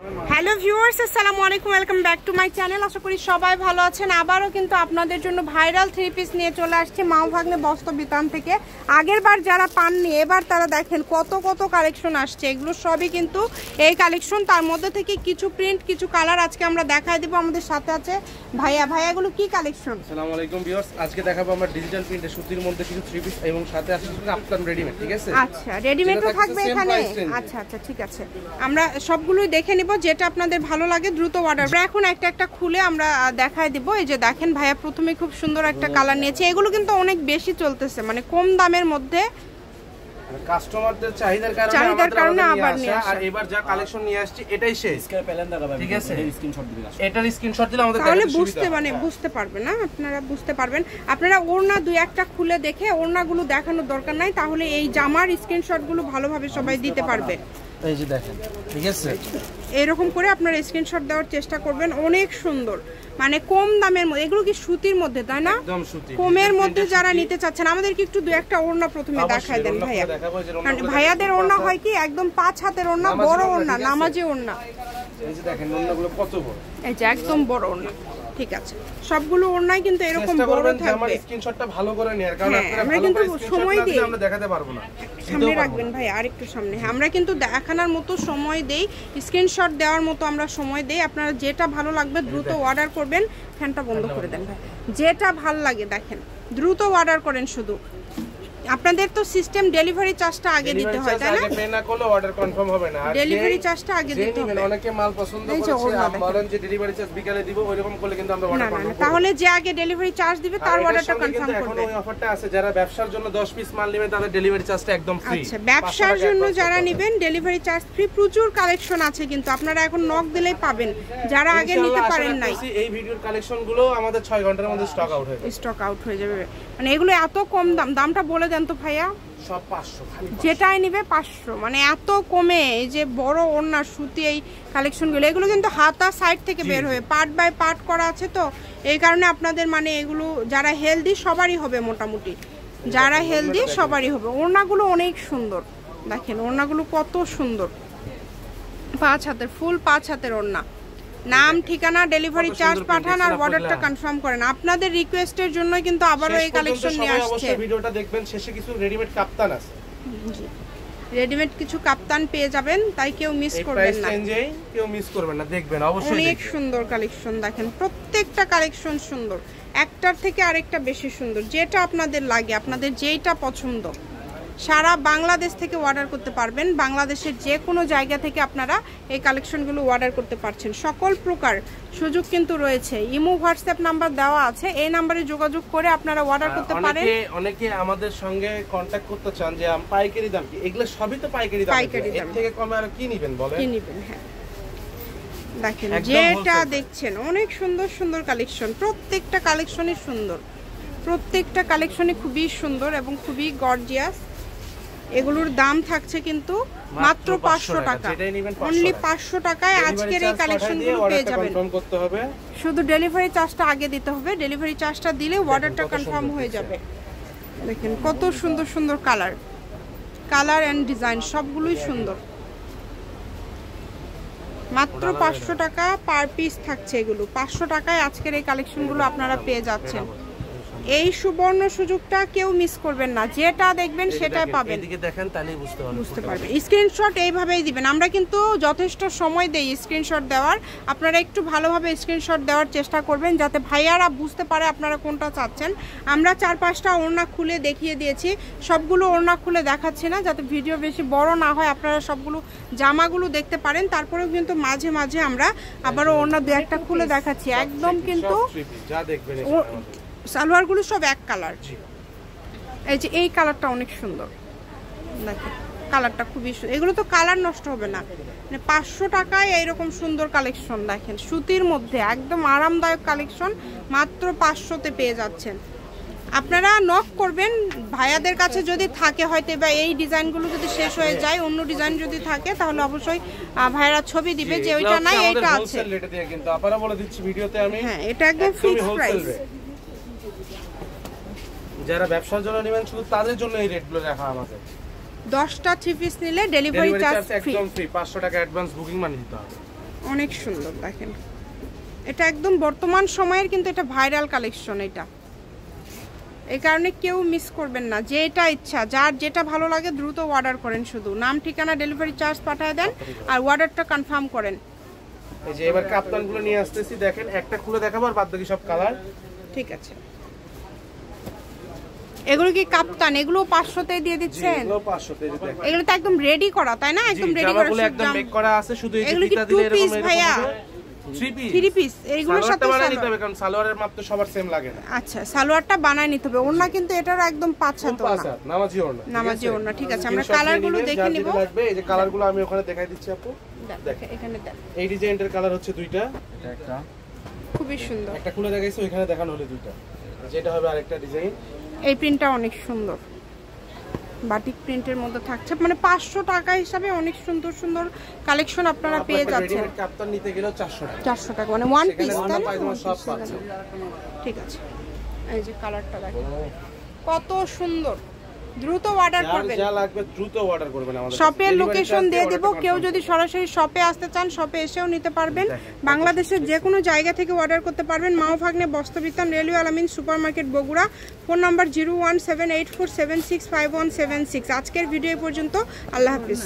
Hello viewers, আসসালামু আলাইকুম, welcome back to my channel. আশা করি সবাই ভালো আছেন। আবারও কিন্তু আপনাদের জন্য ভাইরাল থ্রি পিস নিয়ে চলে আসছে মাও ভাগ্নে বস্ত্র বিতান থেকে। আগের বার যারা পাননি এবার তারা দেখেন কত কত কালেকশন আসছে। এগুলো সবই কিন্তু এই কালেকশন, তার মধ্যে থেকে কিছু প্রিন্ট কিছু কালার আজকে আমরা দেখাই দিব। আমাদের সাথে আছে ভাইয়া। ভাইয়া এগুলো কি কালেকশন? আসসালামু আলাইকুম ভিউয়ার্স, আজকে দেখাবো আমরা ডিজিটাল প্রিন্টে সুতির মধ্যে কিছু থ্রি পিস এবং সাথে আছে কাপ্তান রেডিমেড। ঠিক আছে, আচ্ছা রেডিমেডও থাকবে এখানে। আচ্ছা আচ্ছা ঠিক আছে, আমরা সবগুলোই দেখে নিব। যেটা আপনাদের ভালো লাগে দ্রুত অর্ডার। এখন একটা একটা খুলে আমরা দেখাই দিব। এই যে দেখেন ভাইয়া প্রথমে খুব সুন্দর একটা কালার নিয়েছে। এগুলো কিন্তু অনেক বেশি চলতেছে, মানে কম দামের মধ্যে কাস্টমারদের চাহিদার কারণে আবার নিয়ে আসা। আর এবার যা কালেকশন নিয়ে আসছি এটাই শেষ। ঠিক আছে, স্ক্রিনশট দিবেন, এটার স্ক্রিনশট দিলে আমাদের তাহলে বুঝতে পারবেন না, আপনারা বুঝতে পারবেন। আপনারা ওড়না দুই একটা খুলে দেখে ওড়নাগুলো দেখানোর দরকার নাই, তাহলে এই জামার স্ক্রিনশটগুলো ভালোভাবে সবাই দিতে পারবে। এই যে দেখেন, ঠিক আছে, এরকম করে আপনারা স্ক্রিনশট দেওয়ার চেষ্টা করবেন। অনেক সুন্দর, মানে কম দামের মধ্যে। এগুলো কি সুতির মধ্যে, তাই না? একদম সুতি। কমের মধ্যে যারা নিতে চাচ্ছেন, আমাদেরকে একটু দুই একটা ওড়না প্রথমে দেখাই দেন ভাইয়া। ভাইয়াদের ওড়না হয় কি একদম 5 হাতের ওড়না, বড় ওড়না, নামাজি ওড়না। এই যে দেখেন ওড়নাগুলো কত বড়, এই যে একদম বড় ওড়না। ঠিক আছে, সবগুলো ওড়নাই কিন্তু এরকম বড় থাকবে। আমার স্ক্রিনশটটা ভালো করে নেয়ার কারণ আমরা কিন্তু সময় দিই, আমরা দেখাতে পারবো না। সামনে রাখবেন ভাই, আরেকটু সামনে। আমরা কিন্তু দেখানোর মতো সময় দেই, স্ক্রিনশট দেওয়ার মতো আমরা সময় দেই। আপনারা যেটা ভালো লাগবে দ্রুত অর্ডার করবেন। ফ্যানটা বন্ধ করে দেন ভাই। যেটা ভালো লাগে দেখেন দ্রুত অর্ডার করেন। শুধু আপনাদের তো সিস্টেম ডেলিভারি চার্জটা আগে দিতে হয়, তাই না? আগে পে না করলে অর্ডার কনফার্ম হবে না। আর ডেলিভারি চার্জটা আগে দিতে হবে। অনেকে মাল পছন্দ করেছে, আমরা বলেন যে ডেলিভারি চার্জ বিকালে দিব, ওইরকম করলে কিন্তু আমরা অর্ডার করব না। তাহলে যে আগে ডেলিভারি চার্জ দিবে তার অর্ডারটা কনফার্ম করবে। এখন ওই অফারটা আছে, যারা ব্যবসার জন্য 10 পিস মাল নেবেন তাদের ডেলিভারি চার্জটা একদম ফ্রি। আচ্ছা, ব্যবসার জন্য যারা নেবেন ডেলিভারি চার্জ ফ্রি। প্রচুর কালেকশন আছে কিন্তু, আপনারা এখন নক দিলেই পাবেন যারা আগে নিতে পারেন নাই। এই ভিডিওর কালেকশনগুলো আমাদের 6 ঘন্টার মধ্যে স্টক আউট হয়ে যাবে। মানে এগুলো এত কম দাম। দামটা বলে দেন তো ভাইয়া। সব 500, খালি যেটাই নিবে 500, মানে এত কমে। এই যে বড় ওড়না সুতি এই কালেকশনগুলো, এগুলো কিন্তু হাতা সাইড থেকে বের হয়ে পার্ট বাই পার্ট করা আছে, তো এই কারণে আপনাদের মানে এগুলো যারা হেলদি সবারই হবে, মোটামুটি যারা হেলদি সবারই হবে। ওড়নাগুলো অনেক সুন্দর, দেখেন ওড়নাগুলো কত সুন্দর। 5 হাতের, ফুল 5 হাতের ওড়না। নাম, ঠিকানা, ডেলিভারি চার্জ পাঠান আর অর্ডারটা কনফার্ম করেন। আপনাদের রিকোয়েস্টের জন্য কিন্তু আবারও এই কালেকশন নিয়ে আসছে। অবশ্যই ভিডিওটা দেখবেন, শেষে কিছু রেডিমেড কাপ্তান আছে। জি, রেডিমেড কিছু কাপ্তান পেয়ে যাবেন, তাই কেউ মিস করবেন না। কেউ মিস করবেন না, দেখবেন অবশ্যই। অনেক সুন্দর কালেকশন দেখেন, প্রত্যেকটা কালেকশন সুন্দর, একটার থেকে আরেকটা বেশি সুন্দর। যেটা আপনাদের লাগে, আপনাদের যেইটা পছন্দ, সারা বাংলাদেশ থেকে অর্ডার করতে পারবেন। বাংলাদেশের যে কোনো জায়গা থেকে আপনারা এই কালেকশনগুলো অর্ডার করতে পারছেন। সকল প্রকার সুযোগ কিন্তু রয়েছে। ইমো, হোয়াটসঅ্যাপ নাম্বার দেওয়া আছে, এই নাম্বারে যোগাযোগ করে আপনারা অর্ডার করতে পারেন। অনেকে আমাদের সঙ্গে কন্টাক্ট করতে চান যে পাইকারি দাম কি, এগুলো সবই তো পাইকারি দাম। এর থেকে কমে আর কি নেবেন বলেন? কি নেবেন? হ্যাঁ দেখেন, যেটা দেখছেন অনেক সুন্দর সুন্দর কালেকশন। প্রত্যেকটা কালেকশনই সুন্দর, প্রত্যেকটা কালেকশনই খুবই সুন্দর এবং খুবই গর্জিয়াস। এগুলোর দাম থাকছে কিন্তু মাত্র 500 টাকা, অনলি 500 টাকায় আজকের এই কালেকশনগুলো পেয়ে যাবেন। শুধু ডেলিভারি চার্জটা আগে দিতে হবে, ডেলিভারি চার্জটা দিলে অর্ডারটা কনফার্ম হয়ে যাবে। দেখেন কত সুন্দর সুন্দর কালার এন্ড ডিজাইন, সবগুলোই সুন্দর। মাত্র 500 টাকা পার পিস থাকছে এগুলো। 500 টাকায় আজকের এই কালেকশনগুলো আপনারা পেয়ে যাচ্ছেন। এই সুবর্ণ সুযোগটা কেউ মিস করবেন না। যেটা দেখবেন সেটাই পাবেন। এদিকে দেখেন, তাহলেই বুঝতে পারবেন। স্ক্রিনশট এইভাবেই দিবেন। আমরা কিন্তু যথেষ্ট সময় দেই স্ক্রিনশট দেওয়ার। আপনারা একটু ভালোভাবে স্ক্রিনশট দেওয়ার চেষ্টা করবেন, যাতে ভাইয়ারা বুঝতে পারে আপনারা কোনটা চাচ্ছেন। আমরা 4-5টা ওড়না খুলে দেখিয়ে দিয়েছি, সবগুলো ওড়না খুলে দেখাচ্ছি না, যাতে ভিডিও বেশি বড় না হয়, আপনারা সবগুলো জামাগুলো দেখতে পারেন। তারপরেও কিন্তু মাঝে মাঝে আমরা আবারও ওড়না দু একটা খুলে দেখাচ্ছি। একদম কিন্তু যা দেখবেন সালোয়ারগুলো সব এক কালার। এই যে এই কালারটা অনেক সুন্দর, দেখেন কালারটা খুবই সুন্দর। এগুলো তো কালার নষ্ট হবে না। মানে 500 টাকায় এইরকম সুন্দর কালেকশন দেখেন, সুতির মধ্যে একদম আরামদায়ক কালেকশন মাত্র 500-তে পেয়ে যাচ্ছেন। আপনারা নক করবেন ভাইয়াদের কাছে, যদি থাকে হয়তো বা এই ডিজাইনগুলো যদি শেষ হয়ে যায়, অন্য ডিজাইন যদি থাকে তাহলে অবশ্যই ভাইয়ারা ছবি দিবে যে ওইটা নাই এইটা আছে। কিন্তু আপনারা বলে দিচ্ছি ভিডিওতে আমি, হ্যাঁ এটা একদম ফিক্সড প্রাইস। যারা ব্যবসার জন্য নেবেন শুধু তাদের জন্য এই রেটগুলো রাখা আমাদের। 10টা থ্রি পিস নিলে ডেলিভারি চার্জ একদম ফ্রি। 500 টাকা অ্যাডভান্স বুকিং মানি দিতে হবে। অনেক সুন্দর দেখেন, এটা একদম বর্তমান সময়ের কিন্তু এটা ভাইরাল কালেকশন। এটা এই কারণে কেউ মিস করবেন না, যেটা ইচ্ছা যার যেটা ভালো লাগে দ্রুত অর্ডার করেন, শুধু নাম ঠিকানা ডেলিভারি চার্জ পাঠিয়ে দেন আর অর্ডারটা কনফার্ম করেন। এই যে এবার কাপ্তানগুলো নিয়ে আসতেছি, দেখেন একটা খুলে দেখাবো আর বাদ বাকি সব কালার। ঠিক আছে, এগুলো কি কাপ্তান? এগুলো 500 তে দিয়ে দিচ্ছেন? এগুলো 500 তে দেখেন, এগুলো তো একদম রেডি করা তাই না? একদম রেডি করা, জামাগুলো একদম মেক করা আছে, শুধু এই যে ফিতা দিলে এরকম এরকম ভাইয়া 3 পিস এইগুলোর সাথে বানাই নিতে হবে, কারণ সালোয়ারের মাপ তো সবার সেম লাগে না। আচ্ছা, সালোয়ারটা বানাই নিতে হবে। ওড়না কিন্তু এটার একদম 5 হাত ওড়না, নামাজি ওড়না, নামাজি ওড়না। ঠিক আছে, আমরা কালারগুলো দেখে নিব। এই যে কালারগুলো আমি ওখানে দেখাই দিচ্ছি আপু, দেখেন এখানে দেন। এই ডিজাইনের কালার হচ্ছে দুইটা, এটা একটা খুবই সুন্দর, একটা খুলে দেখাইছি, ওইখানে দেখানো হলো দুইটা, যেটা হবে আরেকটা ডিজাইন। এই প্রিন্টটা অনেক সুন্দর, বাটিক প্রিন্টের মধ্যে থাকছে, মানে 500 টাকা হিসাবে অনেক সুন্দর সুন্দর কালেকশন আপনারা পেয়ে যাচ্ছেন। রেডিমেড কাপ্তান নিতে গেলে 400 টাকা, 400 টাকা মানে ওয়ান পিস, তাই না? সব পাচ্ছেন। ঠিক আছে, এই যে কালারটা দেখেন কত সুন্দর, দ্রুত অর্ডার করবেন, যা লাগবে দ্রুত অর্ডার করবেন। আমাদের শপের লোকেশন দিয়ে দেব, কেউ যদি সরাসরি শপে আসতে চান শপে এসেও নিতে পারবেন। বাংলাদেশের যে কোনো জায়গা থেকে অর্ডার করতে পারবেন। মাও ভাগ্নে বস্ত্রবিতান, railway Alamin supermarket, Bogura. Phone number 01784765176। আজকের ভিডিও পর্যন্ত, আল্লাহ হাফিজ।